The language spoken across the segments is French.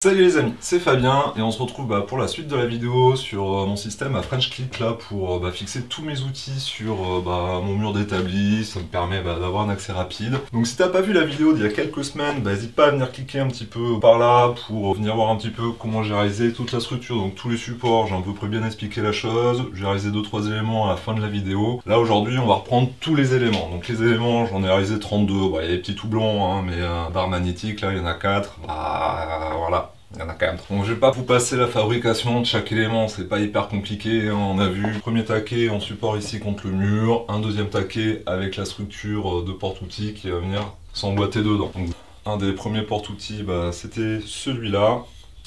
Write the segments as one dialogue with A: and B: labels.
A: Salut les amis, c'est Fabien et on se retrouve pour la suite de la vidéo sur mon système à French Click là pour fixer tous mes outils sur mon mur d'établi. Ça me permet d'avoir un accès rapide. Donc si t'as pas vu la vidéo d'il y a quelques semaines, n'hésite pas à venir cliquer un petit peu par là pour venir voir un petit peu comment j'ai réalisé toute la structure, donc tous les supports. J'ai à peu près bien expliqué la chose, j'ai réalisé 2-3 éléments à la fin de la vidéo. Là aujourd'hui on va reprendre tous les éléments. Donc les éléments j'en ai réalisé 32, il y a des petits tout blancs hein, mais barre magnétique là il y en a 4, voilà. Il y en a quand même. Donc je vais pas vous passer la fabrication de chaque élément, c'est pas hyper compliqué, hein. On a vu le premier taquet en support ici contre le mur, un deuxième taquet avec la structure de porte-outils qui va venir s'emboîter dedans. Donc, un des premiers porte-outils, c'était celui-là.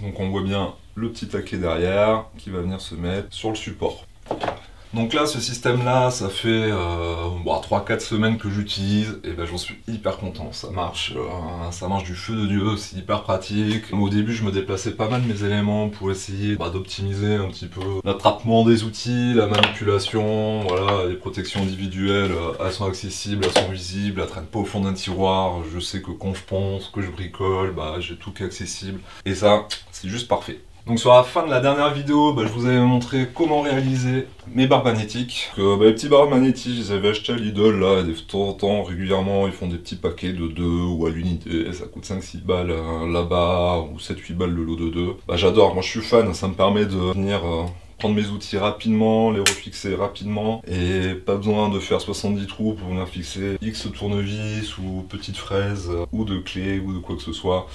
A: Donc on voit bien le petit taquet derrière qui va venir se mettre sur le support. Donc là, ce système-là, ça fait 3-4 semaines que j'utilise et j'en suis hyper content. Ça marche du feu de Dieu, c'est hyper pratique. Au début, je me déplaçais pas mal mes éléments pour essayer d'optimiser un petit peu l'attrapement des outils, la manipulation, voilà, les protections individuelles, elles sont accessibles, elles sont visibles, elles traînent pas au fond d'un tiroir. Je sais que quand je pense, que je bricole, j'ai tout qui est accessible. Et ça, c'est juste parfait. Donc sur la fin de la dernière vidéo, je vous avais montré comment réaliser mes barres magnétiques. Les petits barres magnétiques, je les avais achetés à Lidl, là, et de temps en temps, régulièrement, ils font des petits paquets de 2 ou à l'unité, ça coûte 5-6 balles là-bas, ou 7-8 balles le lot de 2. J'adore, moi je suis fan, ça me permet de venir prendre mes outils rapidement, les refixer rapidement, et pas besoin de faire 70 trous pour venir fixer X tournevis ou petites fraises, ou de clés, ou de quoi que ce soit.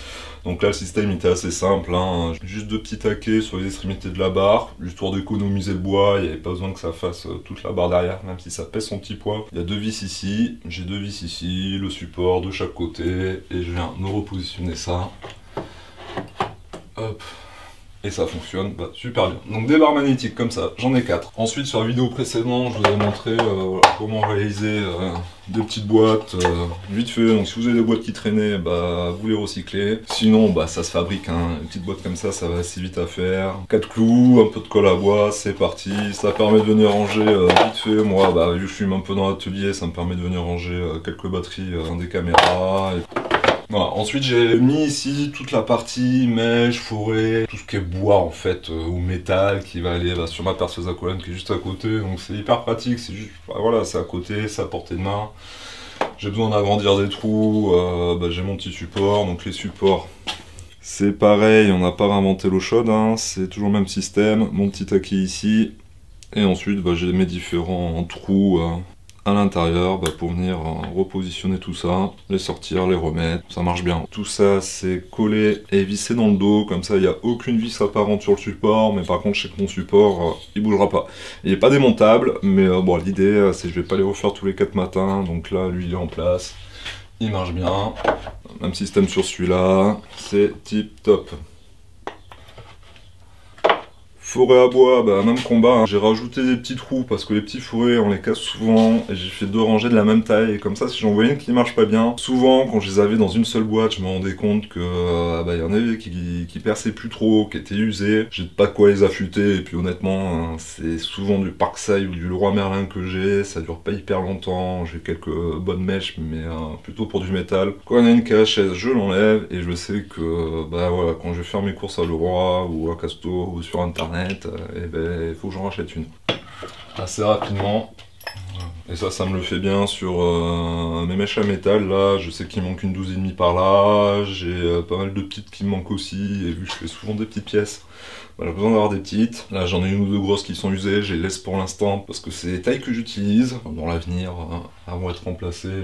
A: Donc là le système était assez simple, hein. Juste 2 petits taquets sur les extrémités de la barre, juste pour d'économiser le bois, il n'y avait pas besoin que ça fasse toute la barre derrière, même si ça pèse son petit poids. Il y a 2 vis ici, j'ai 2 vis ici, le support de chaque côté, et je viens me repositionner ça. Hop. Et ça fonctionne super bien. Donc des barres magnétiques comme ça, j'en ai 4. Ensuite sur la vidéo précédente, je vous avais montré comment réaliser 2 petites boîtes vite fait. Donc si vous avez des boîtes qui traînaient, vous les recyclez. Sinon ça se fabrique, hein. Une petite boîte comme ça va assez vite à faire. 4 clous, un peu de colle à bois, c'est parti. Ça permet de venir ranger vite fait. Moi vu que je fume un peu dans l'atelier, ça me permet de venir ranger quelques batteries des caméras. Voilà. Ensuite j'ai mis ici toute la partie mèche, forêt, tout ce qui est bois en fait, ou métal qui va aller sur ma perceuse à colonne qui est juste à côté, donc c'est hyper pratique, c'est juste, voilà, c'est à côté, c'est à portée de main. J'ai besoin d'agrandir des trous, j'ai mon petit support, donc les supports, c'est pareil, on n'a pas réinventé l'eau chaude, hein, c'est toujours le même système, mon petit taquet ici, et ensuite j'ai mes différents trous à l'intérieur pour venir repositionner tout ça, les sortir, les remettre, ça marche bien. Tout ça c'est collé et vissé dans le dos, comme ça il n'y a aucune vis apparente sur le support, mais par contre je sais que mon support il bougera pas. Il n'est pas démontable, mais l'idée c'est que je vais pas les refaire tous les 4 matins, donc là lui il est en place, il marche bien. Même système sur celui-là, c'est tip top. Forêt à bois, même combat, hein. J'ai rajouté des petits trous parce que les petits fourrés on les casse souvent et j'ai fait 2 rangées de la même taille et comme ça si j'en voyais une qui marche pas bien, souvent quand je les avais dans une seule boîte je me rendais compte que il y en avait qui perçaient plus trop, qui étaient usés, j'ai pas quoi les affûter et puis honnêtement c'est souvent du Parkside ou du Leroy Merlin que j'ai, ça dure pas hyper longtemps, j'ai quelques bonnes mèches mais plutôt pour du métal. Quand il y en a une KHS je l'enlève et je sais que voilà, quand je vais faire mes courses à Leroy ou à Casto ou sur internet, il faut que j'en rachète une assez rapidement. Et ça me le fait bien sur mes mèches à métal. Là je sais qu'il manque une 12,5 par là, j'ai pas mal de petites qui me manquent aussi, et vu que je fais souvent des petites pièces, j'ai besoin d'avoir des petites. Là j'en ai une ou 2 grosses qui sont usées, je les laisse pour l'instant parce que c'est les tailles que j'utilise. Dans l'avenir elles vont être remplacées.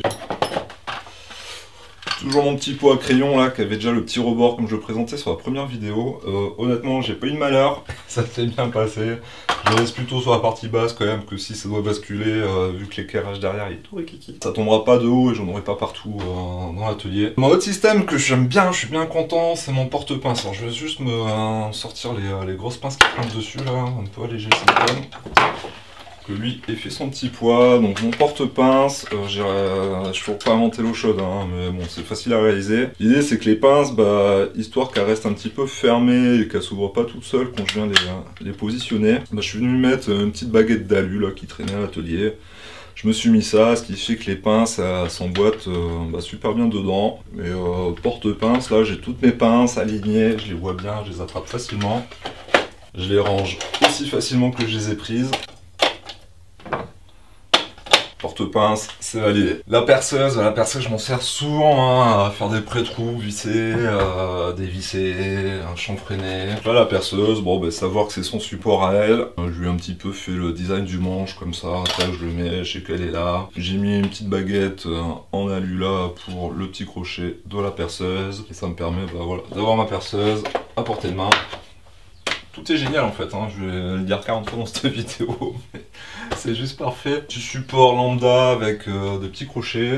A: Toujours mon petit pot à crayon là, qui avait déjà le petit rebord comme je le présentais sur la première vidéo. Honnêtement, j'ai pas eu de malheur, ça s'est bien passé. Je laisse plutôt sur la partie basse quand même, que si ça doit basculer, vu que l'éclairage derrière il est tout rikiki. Ça tombera pas de haut et j'en aurai pas partout dans l'atelier. Mon autre système que j'aime bien, je suis bien content, c'est mon porte-pince. Alors je vais juste me sortir les grosses pinces qui traînent dessus là, un peu alléger le système. Que lui ait fait son petit poids. Donc mon porte-pince, je toujours pas inventé l'eau chaude, hein, mais bon c'est facile à réaliser. L'idée c'est que les pinces, histoire qu'elles restent un petit peu fermées et qu'elles s'ouvrent pas toutes seules quand je viens les positionner, je suis venu mettre une petite baguette d'alu là qui traînait à l'atelier. Je me suis mis ça, ce qui fait que les pinces s'emboîtent super bien dedans. Mais porte-pinces, là j'ai toutes mes pinces alignées, je les vois bien, je les attrape facilement. Je les range aussi facilement que je les ai prises. Porte-pince, c'est validé. La perceuse, je m'en sers souvent à faire des pré-trous, visser, dévisser, un chanfreiner. Là, la perceuse, savoir que c'est son support à elle. Je lui ai un petit peu fait le design du manche comme ça. Après, je le mets, je sais qu'elle est là. J'ai mis une petite baguette en alu là pour le petit crochet de la perceuse. Et ça me permet d'avoir ma perceuse à portée de main. Tout est génial en fait, hein. Je vais le dire 40 fois dans cette vidéo, mais c'est juste parfait. Petit support lambda avec des petits crochets.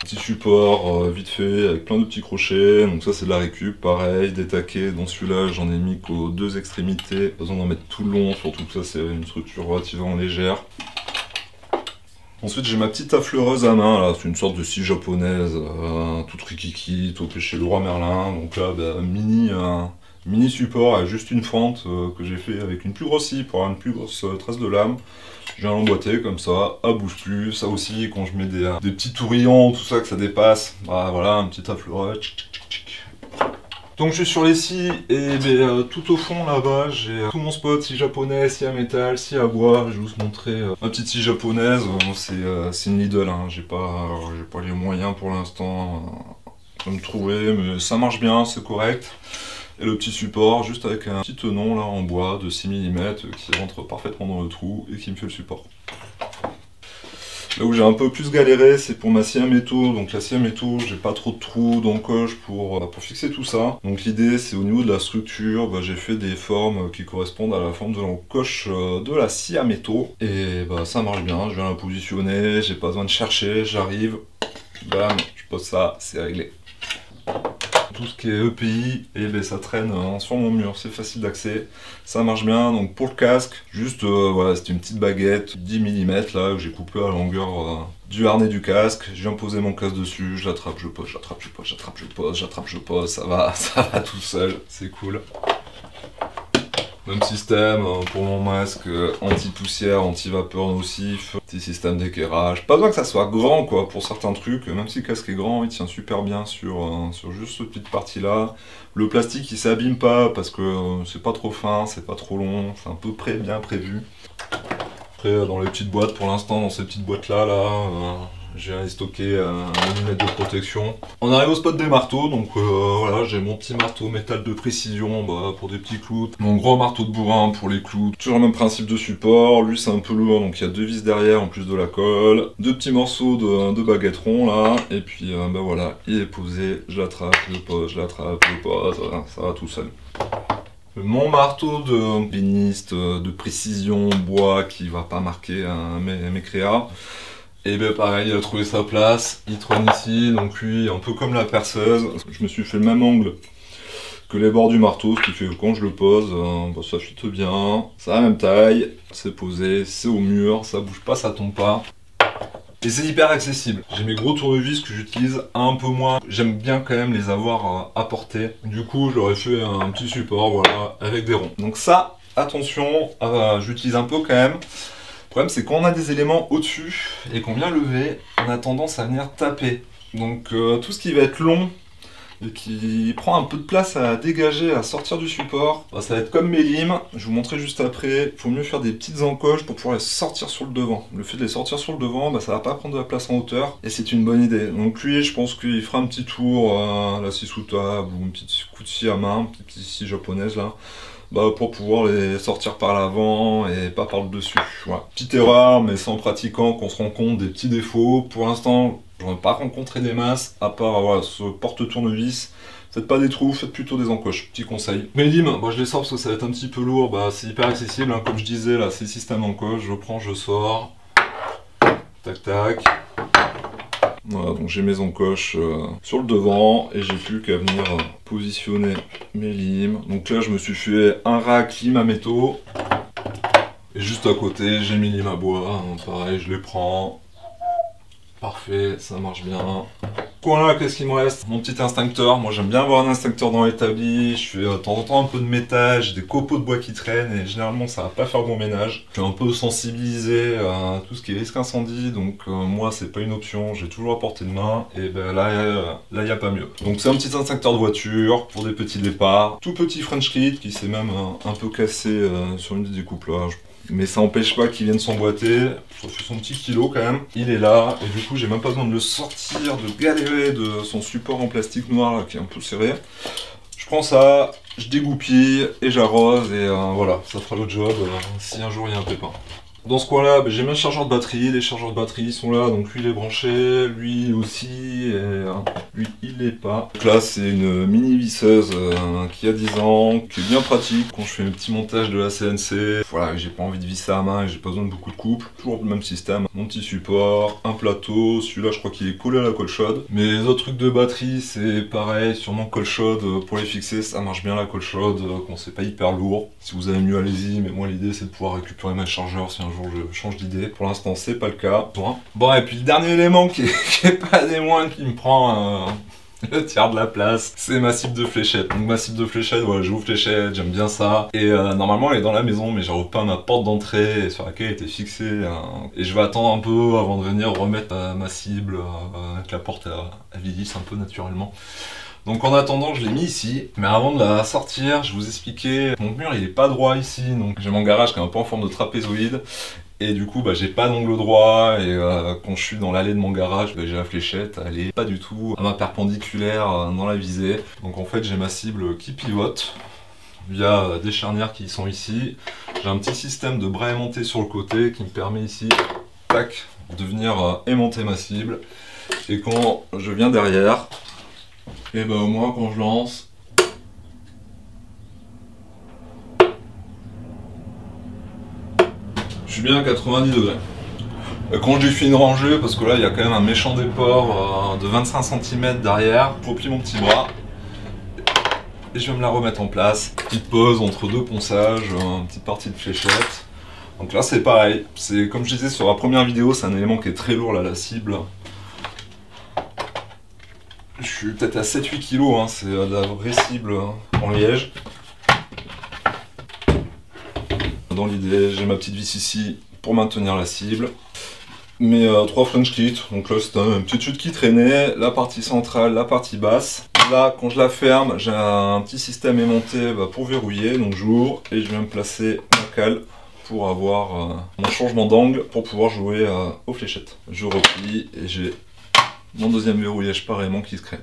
A: Petit support vite fait avec plein de petits crochets. Donc ça c'est de la récup, pareil, des taquets. Dans celui-là j'en ai mis qu'aux deux extrémités. Pas besoin d'en mettre tout le long, surtout que ça c'est une structure relativement légère. Ensuite j'ai ma petite affleureuse à main, là c'est une sorte de scie japonaise, toute rikiki, tout chez Leroy Merlin. Donc là mini support avec juste une fente que j'ai fait avec une plus grosse scie pour avoir une plus grosse tresse de lame. Je viens l'emboîter comme ça, elle bouge plus. Ça aussi, quand je mets des petits tourillons, tout ça, que ça dépasse, voilà, un petit affleurage. Donc je suis sur les scies et tout au fond là-bas, j'ai tout mon spot, scie japonaise, scie à métal, scie à bois. Je vais vous montrer ma petite scie japonaise. C'est une Lidl, hein. J'ai pas les moyens pour l'instant de me trouver, mais ça marche bien, c'est correct. Et le petit support, juste avec un petit tenon là en bois de 6 mm qui rentre parfaitement dans le trou et qui me fait le support. Là où j'ai un peu plus galéré, c'est pour ma scie à métaux. Donc la scie à métaux, j'ai pas trop de trous d'encoche pour fixer tout ça. Donc l'idée, c'est au niveau de la structure, j'ai fait des formes qui correspondent à la forme de l'encoche de la scie à métaux. Et ça marche bien, je viens la positionner, j'ai pas besoin de chercher, j'arrive, bam, je pose ça, c'est réglé. Tout ce qui est EPI, ça traîne sur mon mur, c'est facile d'accès, ça marche bien. Donc pour le casque, juste c'était une petite baguette 10 mm là que j'ai coupé à la longueur du harnais du casque. Je viens poser mon casque dessus, je l'attrape, je pose, j'attrape, je pose, j'attrape, je pose, j'attrape, je pose, ça va tout seul, c'est cool. Même système pour mon masque anti-poussière, anti-vapeur nocif, petit système d'équerrage. Pas besoin que ça soit grand quoi pour certains trucs, même si le casque est grand, il tient super bien sur juste cette petite partie là. Le plastique il s'abîme pas parce que c'est pas trop fin, c'est pas trop long, c'est un peu bien prévu. Après dans les petites boîtes, pour l'instant dans ces petites boîtes là, j'ai stocké un lunette de protection. On arrive au spot des marteaux, donc voilà, j'ai mon petit marteau métal de précision pour des petits clous. Mon gros marteau de bourrin pour les clous. Toujours le même principe de support, lui c'est un peu lourd, donc il y a deux vis derrière en plus de la colle. Deux petits morceaux de baguette rond là, et puis voilà, il est posé, je l'attrape, je pose, je l'attrape, je pose, voilà, ça va tout seul. Mon marteau de béniste de précision bois qui va pas marquer mes créas. Et pareil, il a trouvé sa place, il trône ici, donc lui, un peu comme la perceuse, je me suis fait le même angle que les bords du marteau, ce qui fait que quand je le pose, ça fitte bien, ça a la même taille, c'est posé, c'est au mur, ça bouge pas, ça tombe pas. Et c'est hyper accessible. J'ai mes gros tournevis que j'utilise un peu moins, j'aime bien quand même les avoir à portée. Du coup, j'aurais fait un petit support, voilà, avec des ronds. Donc ça, attention, j'utilise un peu quand même. Le problème c'est quand on a des éléments au-dessus et qu'on vient lever, on a tendance à venir taper. Donc tout ce qui va être long et qui prend un peu de place à dégager, à sortir du support, ça va être comme mes limes, je vais vous montrer juste après. Il faut mieux faire des petites encoches pour pouvoir les sortir sur le devant. Le fait de les sortir sur le devant, ça va pas prendre de la place en hauteur et c'est une bonne idée. Donc lui, je pense qu'il fera un petit tour, la scie sous table ou une petite coup de scie à main, une petite scie japonaise là. Pour pouvoir les sortir par l'avant et pas par le dessus. Voilà. Petite erreur, mais c'est en pratiquant qu'on se rend compte des petits défauts. Pour l'instant, je n'en ai pas rencontré des masses, à part ce porte-tournevis. Faites pas des trous, faites plutôt des encoches, petit conseil. Mes limes, je les sors parce que ça va être un petit peu lourd, c'est hyper accessible, hein. Comme je disais, là c'est le système d'encoche, je prends, je sors. Tac tac. Voilà, donc j'ai mes encoches sur le devant et j'ai plus qu'à venir positionner mes limes. Donc là je me suis fait un rack lime à métaux. Et juste à côté j'ai mes limes à bois, pareil je les prends. Parfait, ça marche bien. Voilà, qu'est-ce qu'il me reste? Mon petit instincteur. Moi j'aime bien avoir un instincteur dans l'établi. Je fais de temps en temps un peu de métal, j'ai des copeaux de bois qui traînent et généralement ça va pas faire bon ménage. Je suis un peu sensibilisé à tout ce qui est risque incendie, donc moi c'est pas une option, j'ai toujours à portée de main et ben là y a pas mieux. Donc c'est un petit instincteur de voiture pour des petits départs. Tout petit French kit qui s'est même un peu cassé sur une des découplages. Mais ça n'empêche pas qu'il vienne s'emboîter, ça fait son petit kilo quand même. Il est là, et du coup j'ai même pas besoin de le sortir, de galérer de son support en plastique noir là, qui est un peu serré. Je prends ça, je dégoupille et j'arrose, et voilà, ça fera le job si un jour il y a un pépin. Dans ce coin-là, j'ai mes chargeurs de batterie, les chargeurs de batterie sont là, donc lui il est branché, lui aussi, et lui il est pas. Donc là c'est une mini visseuse qui a 10 ans, qui est bien pratique quand je fais mes petits montages de la CNC. Voilà, j'ai pas envie de visser à main et j'ai pas besoin de beaucoup de couple. Toujours le même système, mon petit support, un plateau, celui-là je crois qu'il est collé à la colle chaude. Mais les autres trucs de batterie c'est pareil, sûrement colle chaude pour les fixer, ça marche bien la colle chaude, quand c'est pas hyper lourd. Si vous avez mieux allez-y, mais moi l'idée c'est de pouvoir récupérer mes chargeurs si un jour je change d'idée. Pour l'instant c'est pas le cas. Bon, et puis le dernier élément qui est pas des moindres, qui me prend le tiers de la place, c'est ma cible de fléchette. Donc ma cible de fléchette, voilà, je joue aux fléchettes, j'aime bien ça. Et normalement elle est dans la maison, mais j'arrive pas à ma porte d'entrée sur laquelle elle était fixée. Et je vais attendre un peu avant de venir remettre ma cible, que la porte elle vieillisse un peu naturellement. Donc en attendant je l'ai mis ici, mais avant de la sortir je vais vous expliquer, mon mur il est pas droit ici, donc j'ai mon garage qui est un peu en forme de trapézoïde, et du coup j'ai pas d'angle droit, et quand je suis dans l'allée de mon garage, j'ai la fléchette, elle est pas du tout à ma perpendiculaire dans la visée, donc en fait j'ai ma cible qui pivote via des charnières qui sont ici. J'ai un petit système de bras aimantés sur le côté qui me permet ici, tac, de venir aimanter ma cible, et quand je viens derrière, et bah au moins quand je lance, je suis bien à 90 degrés. Quand j'ai fait une rangée, parce que là il y a quand même un méchant déport de 25 cm derrière, je replie mon petit bras et je vais me la remettre en place. Petite pause entre deux ponçages, une petite partie de fléchette. Donc là c'est pareil, c'est comme je disais sur la première vidéo, c'est un élément qui est très lourd là, la cible. Je suis peut-être à 7-8 kg, hein, c'est de la vraie cible en liège. Dans l'idée, j'ai ma petite vis ici pour maintenir la cible. Mes 3 French kits, donc là c'est un petit chute qui traînait, la partie centrale, la partie basse. Là, quand je la ferme, j'ai un petit système aimanté pour verrouiller, donc j'ouvre et je viens me placer ma cale pour avoir mon changement d'angle pour pouvoir jouer aux fléchettes. Je replie et j'ai mon deuxième verrouillage pareillement qui se crée.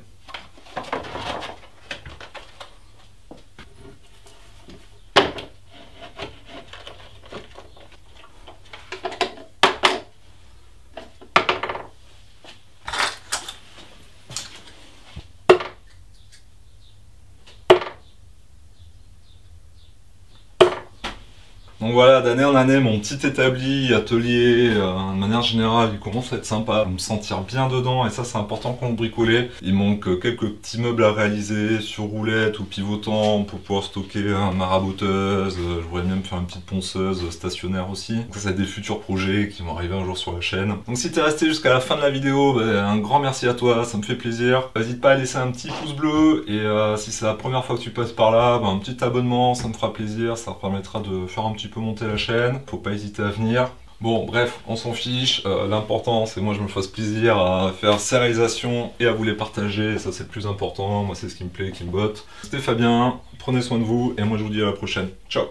A: Donc voilà, d'année en année, mon petit établi, atelier, de manière générale, il commence à être sympa, à me sentir bien dedans, et ça c'est important quand on bricolait. Il manque quelques petits meubles à réaliser sur roulette ou pivotant pour pouvoir stocker ma raboteuse. Je voudrais même faire une petite ponceuse stationnaire aussi. Donc ça c'est des futurs projets qui vont arriver un jour sur la chaîne. Donc si t'es resté jusqu'à la fin de la vidéo, un grand merci à toi, ça me fait plaisir. N'hésite pas à laisser un petit pouce bleu, et si c'est la première fois que tu passes par là, un petit abonnement, ça me fera plaisir, ça permettra de faire un petit peu monter la chaîne, faut pas hésiter à venir. Bon bref, on s'en fiche, l'important c'est que moi je me fasse plaisir à faire ces réalisations et à vous les partager, et ça c'est le plus important, moi c'est ce qui me plaît, qui me botte. C'était Fabien, prenez soin de vous et moi je vous dis à la prochaine, ciao.